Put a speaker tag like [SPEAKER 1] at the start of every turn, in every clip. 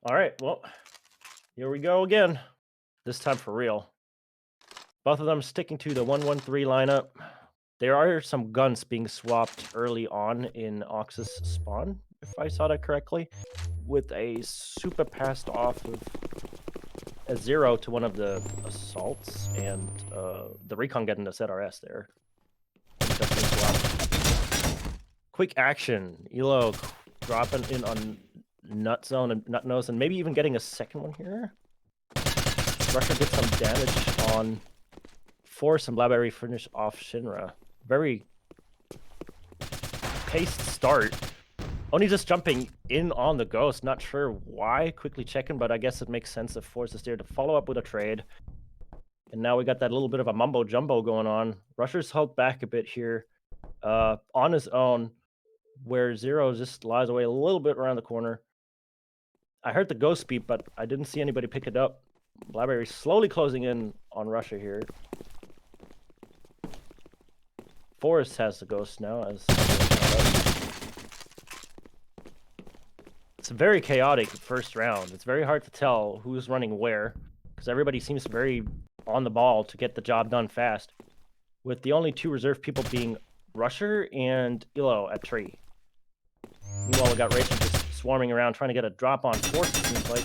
[SPEAKER 1] All right, well, here we go again. This time for real. Both of them sticking to the 1-1-3 lineup. There are some guns being swapped early on in AUX's spawn, if I saw that correctly, with a super passed off of a 0 to one of the assaults and the recon getting the ZRS there. Interesting swap. Quick action. Elo dropping in on Nut Zone and Nut Nose, and maybe even getting a second one here. Russia gets some damage on Force, and Blackberry finish off Shinra. Very paced start. Only just jumping in on the Ghost. Not sure why. Quickly checking, but I guess it makes sense if Force is there to follow up with a trade. And now we got that little bit of a mumbo jumbo going on. Rusher's held back a bit here on his own, where Zero just lies away a little bit around the corner. I heard the Ghost beep, but I didn't see anybody pick it up. Blackberry slowly closing in on Russia here. Forrest has the Ghost now. It's a very chaotic first round. It's very hard to tell who's running where, because everybody seems very on the ball to get the job done fast, with the only two reserve people being Rusher and Ilo at tree. Meanwhile, we got Rachel just swarming around trying to get a drop on Force, it seems like.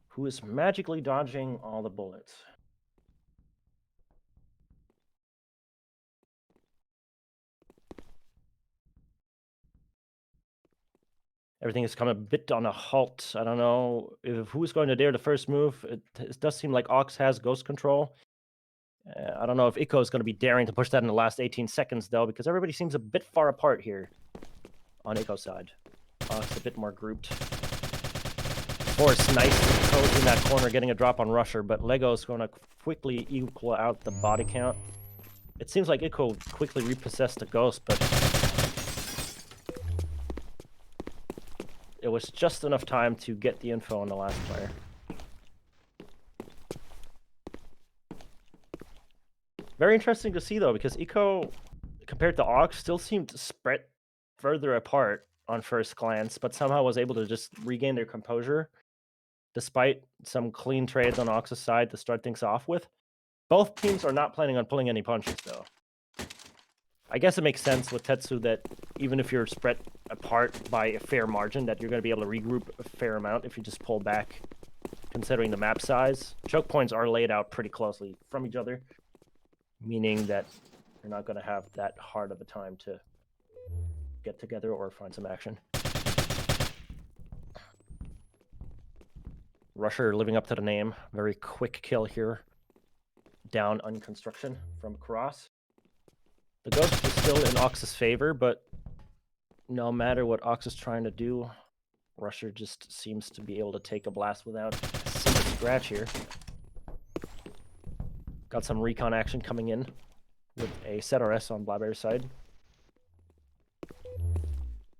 [SPEAKER 1] Who is magically dodging all the bullets. Everything has come a bit on a halt. I don't know if who's going to dare the first move. It does seem like AUX has ghost control. I don't know if Ikko is going to be daring to push that in the last 18 seconds, though, because everybody seems a bit far apart here on Ikko's side. AUX a bit more grouped. Force nicely closing that corner, getting a drop on Rusher, but Lego's going to quickly equal out the body count. It seems like Ikko quickly repossessed the ghost, but it was just enough time to get the info on the last player. Very interesting to see, though, because Ikko, compared to AUX, still seemed to spread further apart on first glance, but somehow was able to just regain their composure, despite some clean trades on AUX's side to start things off with. Both teams are not planning on pulling any punches, though. I guess it makes sense with Tetsu that even if you're spread apart by a fair margin, that you're going to be able to regroup a fair amount if you just pull back, considering the map size. Choke points are laid out pretty closely from each other, meaning that you're not going to have that hard of a time to get together or find some action. Rusher living up to the name. Very quick kill here. Down on construction from Cross. The Ghost is still in AUX's favor, but no matter what AUX is trying to do, Rusher just seems to be able to take a blast without a single scratch here. Got some recon action coming in with a ZRS on Blackberry's side.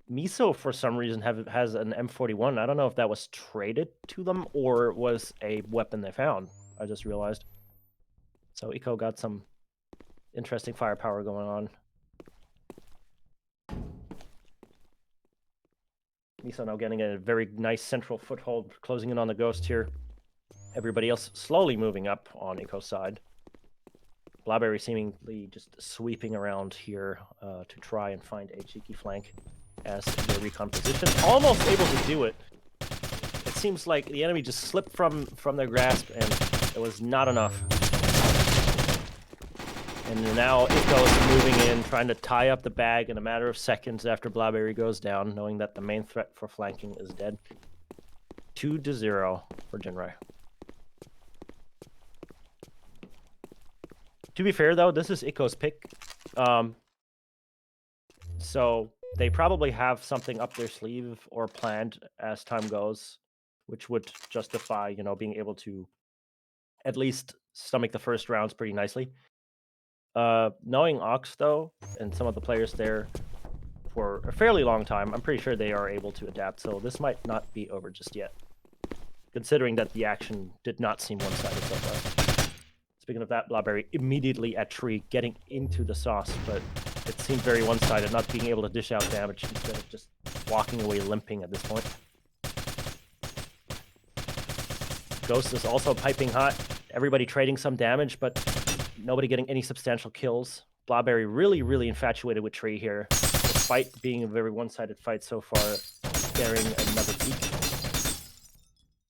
[SPEAKER 1] Miso, for some reason, has an M41. I don't know if that was traded to them or was a weapon they found. I just realized. So Ikko got some interesting firepower going on. Miso now getting a very nice central foothold, closing in on the Ghost here. Everybody else slowly moving up on Ikko's side. Blackberry seemingly just sweeping around here to try and find a cheeky flank as their recon position. Almost able to do it. It seems like the enemy just slipped from their grasp, and it was not enough. And now Ikko is moving in, trying to tie up the bag in a matter of seconds after Blackberry goes down, knowing that the main threat for flanking is dead. 2-0 for Jinrai. To be fair, though, this is Ikko's pick. So they probably have something up their sleeve or planned as time goes, which would justify, you know, being able to at least stomach the first rounds pretty nicely. Knowing AUX, though, and some of the players there for a fairly long time, I'm pretty sure they are able to adapt, so this might not be over just yet, considering that the action did not seem one-sided so far. Speaking of that, Blackberry immediately at tree, getting into the sauce, but It seemed very one-sided, not being able to dish out damage instead of just walking away limping at this point. Ghost is also piping hot. Everybody trading some damage, but nobody getting any substantial kills. Blauberry really infatuated with Tree here, despite being a very one-sided fight so far, scaring another peak.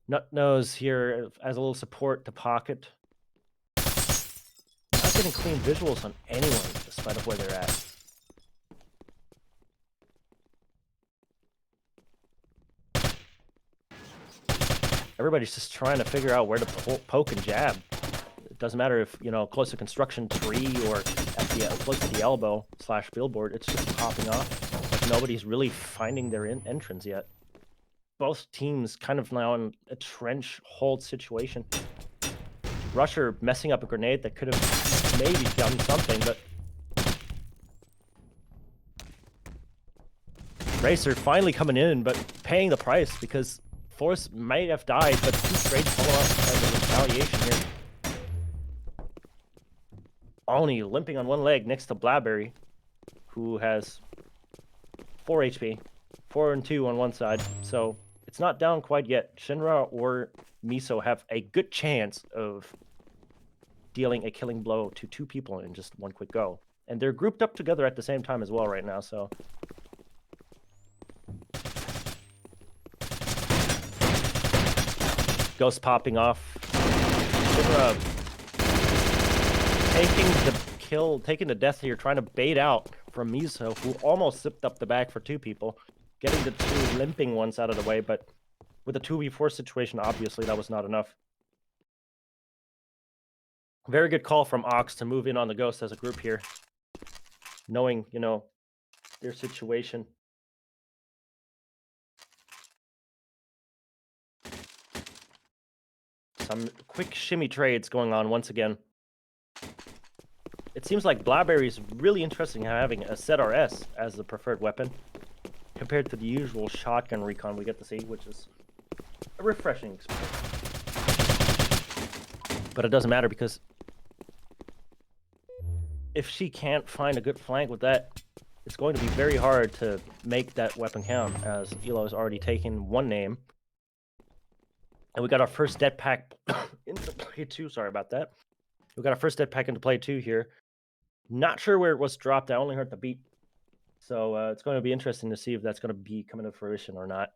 [SPEAKER 1] Nutnose here as a little support to Pocket. Not getting clean visuals on anyone, despite of where they're at. Everybody's just trying to figure out where to poke and jab. It doesn't matter if, you know, close to construction tree or at the close to the elbow / billboard, it's just popping off. Like nobody's really finding their entrance yet. Both teams kind of now in a trench hold situation. Rusher messing up a grenade that could have maybe done something, but Racer finally coming in, but paying the price because Force might have died, but 2 trades follow up as a retaliation here. Oni limping on one leg next to Blauberry, who has 4 HP, 4 and 2 on one side, so it's not down quite yet. Shinra or Miso have a good chance of dealing a killing blow to 2 people in just one quick go. And they're grouped up together at the same time as well right now, so... Ghost popping off. Shinra taking the death here, trying to bait out from Miso, who almost zipped up the back for 2 people. Getting the 2 limping ones out of the way, but with a 2v4 situation, obviously that was not enough. Very good call from AUX to move in on the Ghost as a group here. Knowing, you know, their situation. Some quick shimmy trades going on once again. It seems like Blauberry is really interesting having a ZRS as the preferred weapon, compared to the usual shotgun recon we get to see, which is a refreshing experience. But it doesn't matter because if she can't find a good flank with that, it's going to be very hard to make that weapon count, as Elo has already taken 1 name. And we got our first dead pack into play 2. Sorry about that. We got our first dead pack into play 2 here. Not sure where it was dropped. I only heard the beat. So it's going to be interesting to see if that's going to be coming to fruition or not.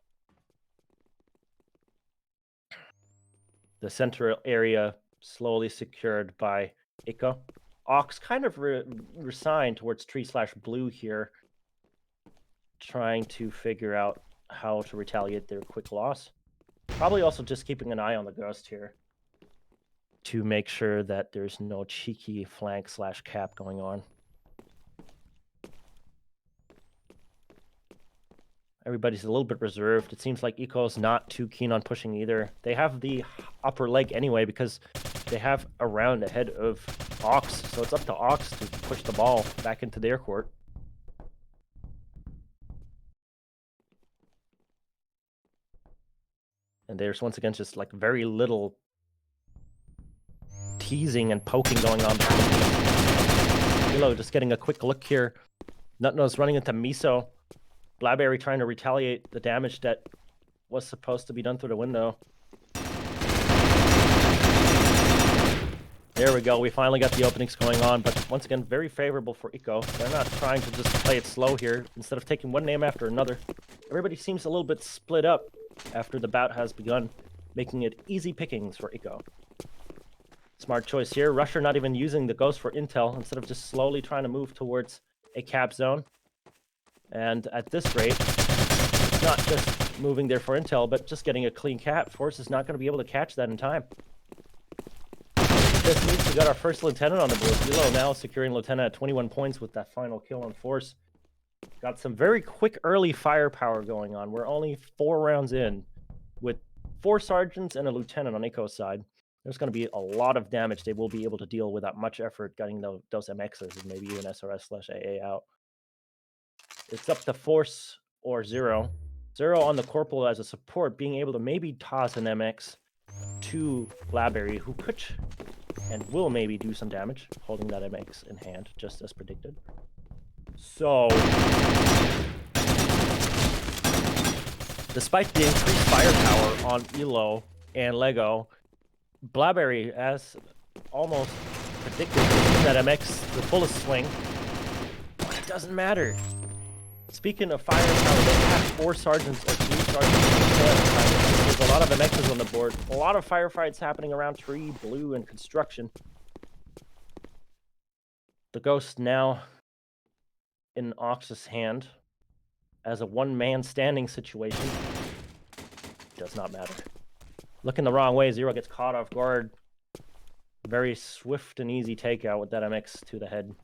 [SPEAKER 1] The central area slowly secured by Ikko. AUX kind of resigned towards tree/blue here, trying to figure out how to retaliate their quick loss. Probably also just keeping an eye on the Ghost here to make sure that there's no cheeky flank / cap going on. Everybody's a little bit reserved. It seems like Ikko's not too keen on pushing either. They have the upper leg anyway because they have a round ahead of AUX, so it's up to AUX to push the ball back into their court. And there's once again just like very little teasing and poking going on. Hilo just getting a quick look here. Nutnose running into Miso. Blauberry trying to retaliate the damage that was supposed to be done through the window. There we go. We finally got the openings going on, but once again, very favorable for Ikko. They're not trying to just play it slow here. Instead of taking one name after another, everybody seems a little bit split up after the bout has begun, making it easy pickings for Ikko. Smart choice here. Rusher not even using the Ghost for intel, instead of just slowly trying to move towards a cap zone. And at this rate, it's not just moving there for intel, but just getting a clean cap. Force is not going to be able to catch that in time. This means we got our first lieutenant on the board. Hilo now securing lieutenant at 21 points with that final kill on Force. Got some very quick early firepower going on. We're only 4 rounds in with 4 sergeants and a lieutenant on Ikko's side. There's going to be a lot of damage they will be able to deal without much effort getting those MXs and maybe even SRS/AA out. It's up to Force or Zero. Zero on the Corporal as a support, being able to maybe toss an MX to Blauberry, who could and will maybe do some damage, holding that MX in hand, just as predicted. So, despite the increased firepower on Elo and Lego, Blaberry, as almost predicted, that MX the fullest swing, but it doesn't matter. Speaking of firepower, they have 4 sergeants or 3 sergeants. There's a lot of MXs on the board. A lot of firefights happening around Tree, Blue, and Construction. The Ghost now in AUX's hand as a one-man standing situation. Does not matter. Looking the wrong way, Zero gets caught off guard. Very swift and easy takeout with that MX to the head.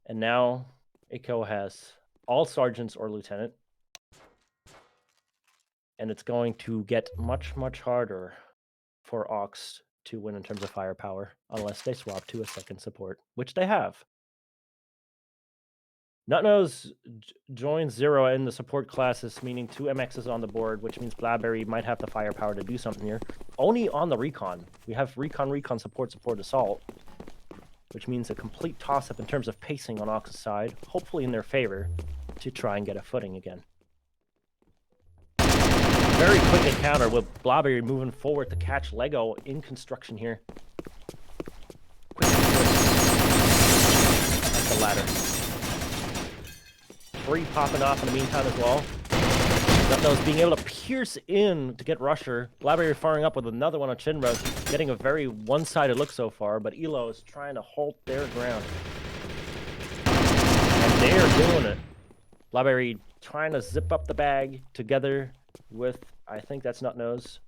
[SPEAKER 1] And now Ikko has all sergeants or lieutenant. And it's going to get much, much harder for AUX to win in terms of firepower, unless they swap to a second support, which they have. Nutnose joins Zero in the support classes, meaning 2 MXs on the board, which means Blaberry might have the firepower to do something here. Only on the recon. We have recon, support, assault, which means a complete toss-up in terms of pacing on AUX's side, hopefully in their favor, to try and get a footing again. Very quick encounter with Blaberry moving forward to catch Lego in construction here. Quick at the ladder. 3 popping off in the meantime as well. Nutnose being able to pierce in to get Rusher. Blaberry firing up with another one on Shinra, getting a very one-sided look so far, but Elo is trying to hold their ground. And they are doing it. Blaberry trying to zip up the bag together with, I think that's Nutnose.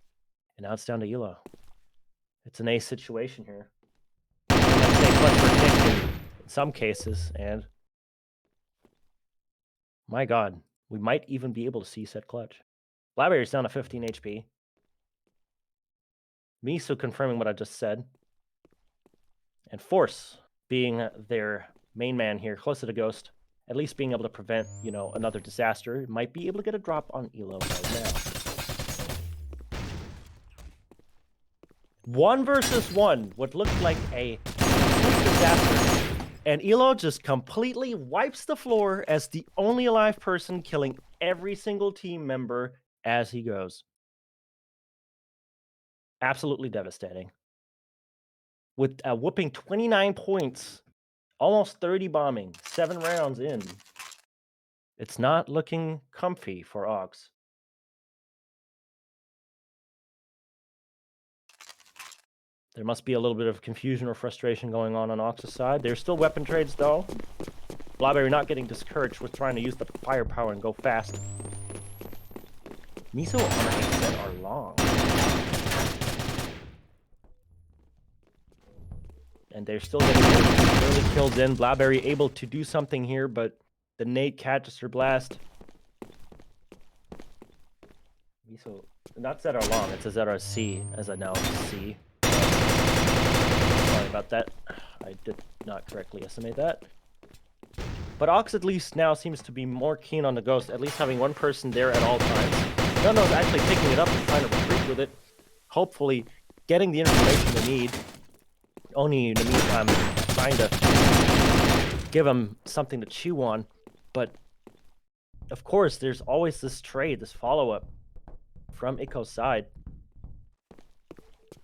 [SPEAKER 1] And now it's down to Elo. It's an ace situation here. Let's say clutch for kick in some cases, and my god, we might even be able to see set clutch. Blaberry's down to 15 HP. Miso confirming what I just said. And Force being their main man here, close to the Ghost, at least being able to prevent, you know, another disaster, might be able to get a drop on Elo right now. 1 versus 1, what looked like a complete disaster. And Elo just completely wipes the floor as the only alive person, killing every single team member as he goes. Absolutely devastating. With a whooping 29 points, almost 30 bombing, 7 rounds in. It's not looking comfy for AUX. There must be a little bit of confusion or frustration going on AUX's side. There's still weapon trades, though. Blaberry not getting discouraged with trying to use the firepower and go fast. Miso on set are long. And they're still getting early kills in. Blaberry able to do something here, but the nade catches her blast. Miso, not set are long, it's a ZR C, as I now see. Sorry about that. I did not correctly estimate that. But AUX at least now seems to be more keen on the Ghost, at least having one person there at all times. Nutnose actually picking it up and trying to retreat with it. Hopefully getting the information they need. Oni, in the meantime, trying to give him something to chew on. But, of course, there's always this trade, this follow-up from Ikko's side.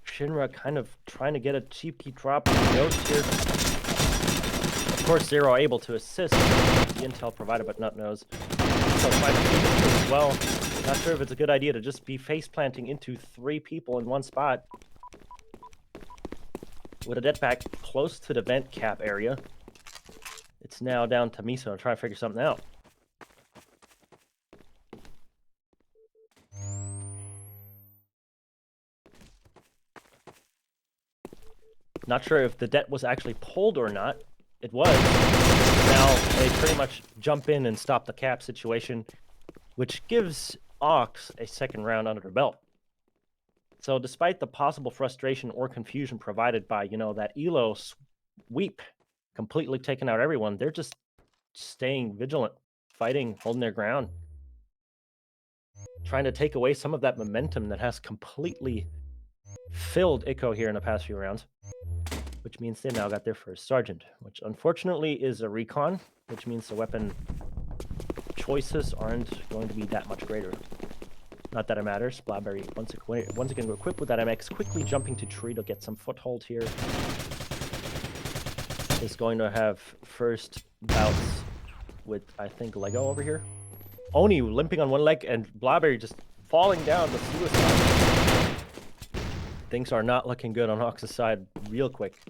[SPEAKER 1] Shinra kind of trying to get a cheap key drop on the Ghost here. Of course, Zero able to assist the intel provided by Nutnose. So trying to feed it as well. Not sure if it's a good idea to just be face planting into 3 people in one spot. With a jetpack close to the vent cap area, it's now down to Miso to try to figure something out. Not sure if the det was actually pulled or not. It was. Now they pretty much jump in and stop the cap situation, which gives AUX a second round under their belt. So despite the possible frustration or confusion provided by, you know, that Elo sweep completely taking out everyone, they're just staying vigilant, fighting, holding their ground, trying to take away some of that momentum that has completely filled Ikko here in the past few rounds. which means they now got their first sergeant, which unfortunately is a recon, which means the weapon choices aren't going to be that much greater. Not that it matters. Blackberry, once again equipped with that MX, quickly jumping to tree to get some foothold here. Is going to have first bouts with, I think, Lego over here. Oni limping on one leg and Blackberry just falling down the suicide. Things are not looking good on AUX's side real quick.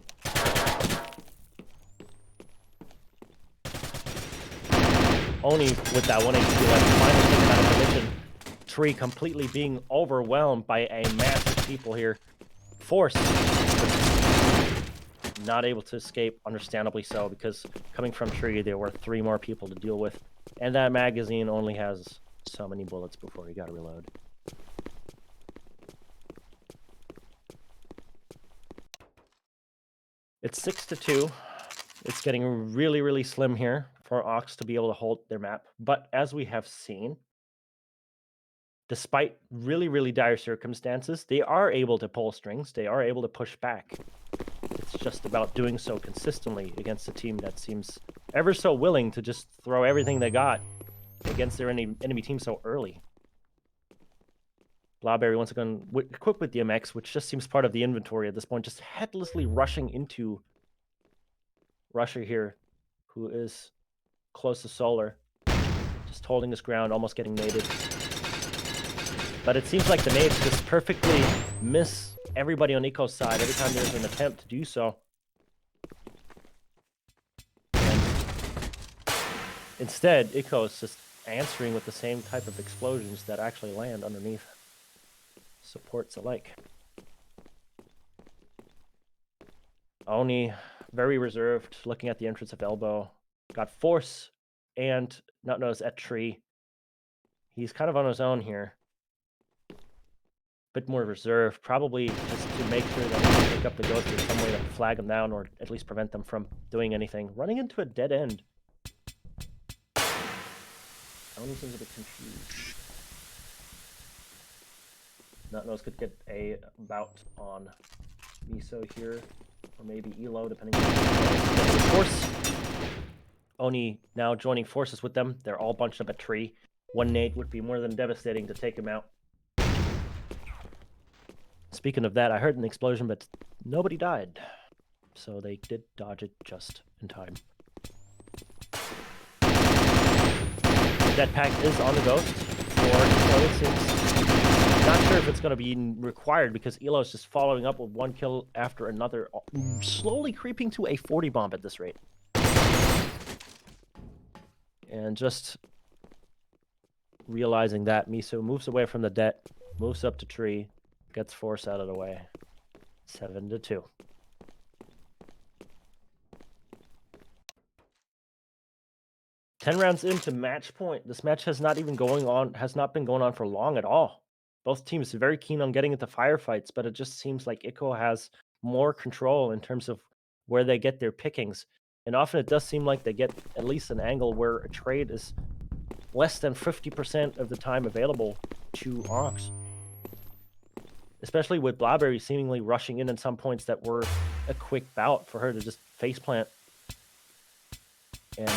[SPEAKER 1] Oni with that 182 left, finally taking out of position. Tree completely being overwhelmed by a mass of people here. Force not able to escape, understandably so, because coming from Tree, there were 3 more people to deal with. And that magazine only has so many bullets before you gotta reload. It's 6-2. It's getting really, really slim here for AUX to be able to hold their map. But as we have seen, despite really, really dire circumstances, they are able to pull strings. They are able to push back. It's just about doing so consistently against a team that seems ever so willing to just throw everything they got against their enemy team so early. Blackberry once again equipped with the MX, which just seems part of the inventory at this point, just headlessly rushing into Rusher here, who is close to Solar, just holding his ground, almost getting naded. But it seems like the nades just perfectly miss everybody on Ikko's side every time there's an attempt to do so. And instead, Ikko is just answering with the same type of explosions that actually land underneath supports alike. Oni, very reserved, looking at the entrance of Elbow. Got Force and Nutnose at Tree. He's kind of on his own here. Bit more reserved, probably just to make sure that he can pick up the ghost in some way to flag them down or at least prevent them from doing anything. Running into a dead end. Oni seems a bit confused. Nutnose could get a bout on Miso here, or maybe Elo, depending on the Force. Oni now joining forces with them. They're all bunched up at Tree. One nade would be more than devastating to take him out. Speaking of that, I heard an explosion, but nobody died. So they did dodge it just in time. That pack is on the ghost for Elo, it seems. Not sure if it's going to be required because Elo's just following up with 1 kill after another, slowly creeping to a 40 bomb at this rate. And just realizing that, Miso moves away from the det, moves up to Tree, gets Force out of the way. 7-2. Ten rounds into match point. This match has not been going on for long at all. Both teams are very keen on getting into firefights, but it just seems like Ikko has more control in terms of where they get their pickings. And often it does seem like they get at least an angle where a trade is less than 50% of the time available to AUX. Especially with Blackberry seemingly rushing in at some points that were a quick bout for her to just faceplant. And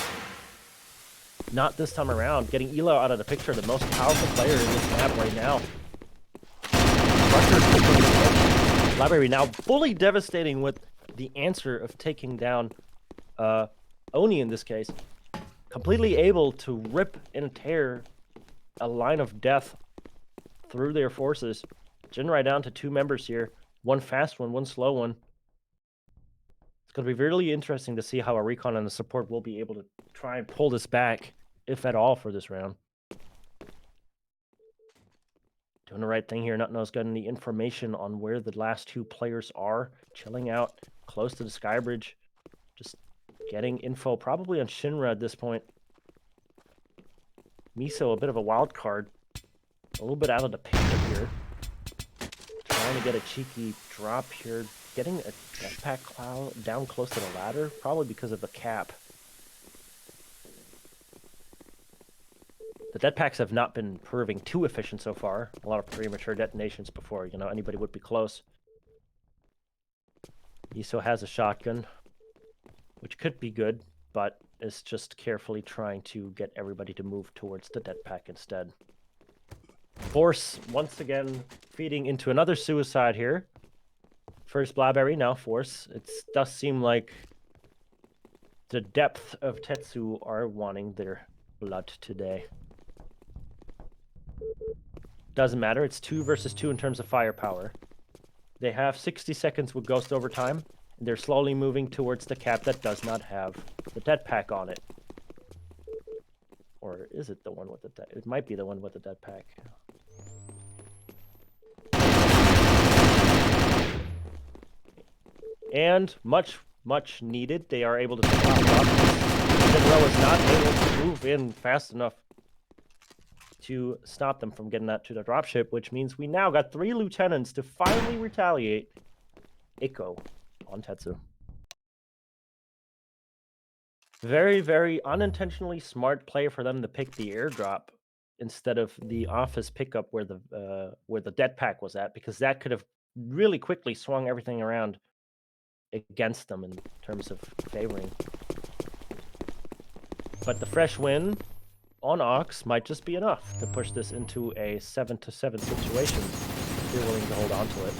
[SPEAKER 1] not this time around. Getting Elo out of the picture, the most powerful player in this map right now. Blackberry now fully devastating with the answer of taking down Oni in this case. Completely able to rip and tear a line of death through their forces. Jinrai down to 2 members here. One fast one, one slow one. It's going to be really interesting to see how a recon and the support will be able to try and pull this back, if at all, for this round. Doing the right thing here. Nutnose getting the information on where the last 2 players are. Chilling out close to the sky bridge. Just getting info probably on Shinra at this point. Miso, a bit of a wild card. A little bit out of the picture here. Trying to get a cheeky drop here. Getting a jetpack cloud down close to the ladder. Probably because of the cap. The jetpacks have not been proving too efficient so far. A lot of premature detonations before, anybody would be close. Miso has a shotgun, which could be good, but is just carefully trying to get everybody to move towards the dead pack instead. Force, once again, feeding into another suicide here. First Blaberry, now Force. It does seem like the depth of Tetsu are wanting their blood today. Doesn't matter, it's 2 versus 2 in terms of firepower. They have 60 seconds with Ghost Overtime, and they're slowly moving towards the cap that does not have the dead pack on it. Or is it the one with the dead? It might be the one with the dead pack. And much needed, they are able to stop it up. Cinderella is not able to move in fast enough to stop them from getting that to the dropship, which means we now got 3 lieutenants to finally retaliate Ikko on Tetsu. Very, very unintentionally smart play for them to pick the airdrop instead of the office pickup where the dead pack was at, because that could have really quickly swung everything around against them in terms of favoring. But the fresh win on AUX might just be enough to push this into a 7-7 situation if you're willing to hold on to it.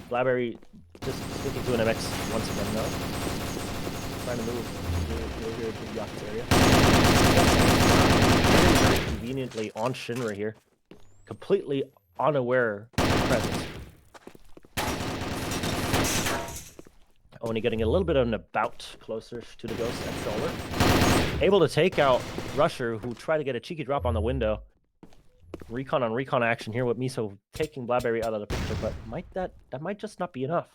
[SPEAKER 1] Blaberry just sticking to an MX once again now. Trying to move here to the office area. Very conveniently on Shinra here. Completely unaware of his presence. Only getting a little bit of an about closer to the Ghost and Solar. Able to take out Rusher, who tried to get a cheeky drop on the window. Recon on recon action here with Miso taking Blaberry out of the picture, but that might just not be enough.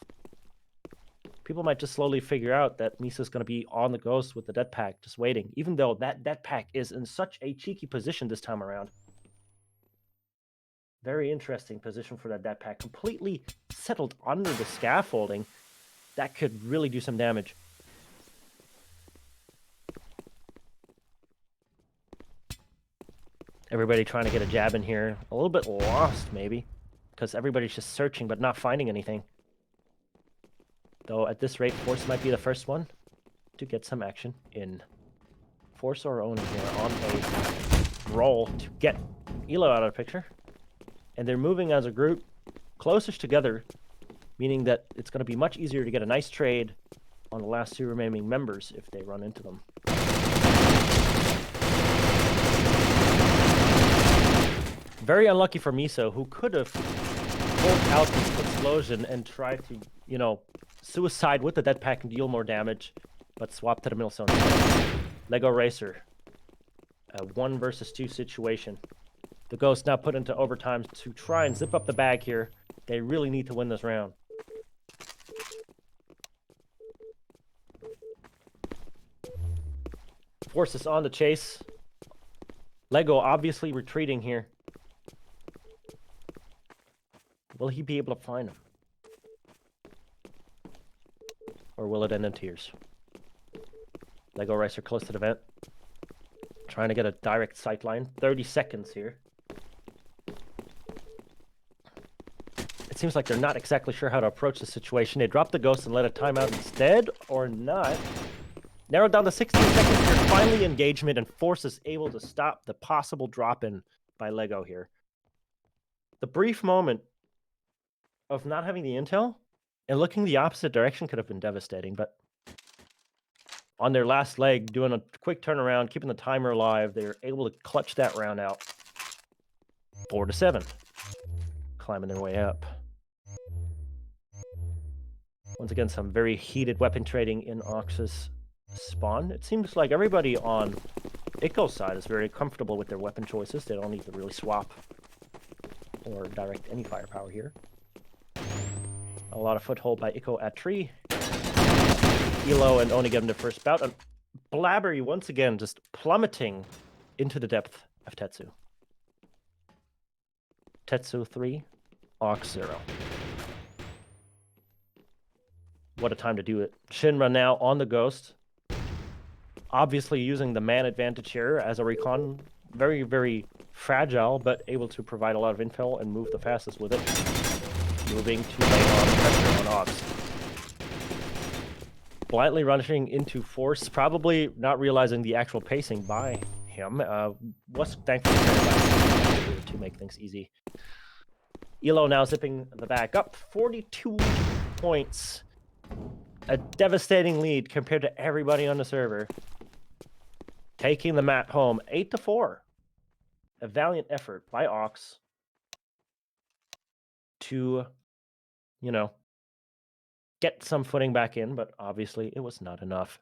[SPEAKER 1] People might just slowly figure out that Miso's going to be on the Ghost with the dead pack, just waiting, even though that dead pack is in such a cheeky position this time around. Very interesting position for that dead pack, completely settled under the scaffolding. That could really do some damage. Everybody trying to get a jab in here. A little bit lost, maybe, because everybody's just searching but not finding anything. Though at this rate, Force might be the first one to get some action in. Force or Oni here on a roll to get Elo out of the picture. And they're moving as a group closest together, meaning that it's going to be much easier to get a nice trade on the last 2 remaining members if they run into them. Very unlucky for Miso, who could have pulled out the explosion and tried to, you know, suicide with the dead pack and deal more damage, but swapped to the middle zone. Lego Racer, a 1 versus 2 situation. The Ghost now put into overtime to try and zip up the bag here. They really need to win this round. Force is on the chase. Lego obviously retreating here. Will he be able to find him? Or will it end in tears? Lego Racer close to the vent. Trying to get a direct sight line. 30 seconds here. It seems like they're not exactly sure how to approach the situation. They drop the Ghost and let it time out instead, or not. Narrowed down to 16 seconds here. Finally engagement, and Force is able to stop the possible drop-in by Lego here. The brief moment of not having the intel and looking the opposite direction could have been devastating, but on their last leg, doing a quick turnaround, keeping the timer alive, they're able to clutch that round out. 4-7. Climbing their way up. Once again, some very heated weapon trading in AUX's spawn. It seems like everybody on Ikko's side is very comfortable with their weapon choices. They don't need to really swap or direct any firepower here. A lot of foothold by Ikko at tree. Elo and Oni get him the first bout. And Blaberry once again just plummeting into the depth of Tetsu. Tetsu 3, AUX 0. What a time to do it. Shinra now on the Ghost. Obviously using the man advantage here as a recon. Very, very fragile, but able to provide a lot of intel and move the fastest with it. moving to lay on pressure on AUX. Blindly rushing into force, probably not realizing the actual pacing by him. Was thankfully paralyzed to make things easy. Elo now zipping the back up, 42 points. A devastating lead compared to everybody on the server. Taking the map home, 8-4. A valiant effort by AUX to, get some footing back in, but obviously it was not enough.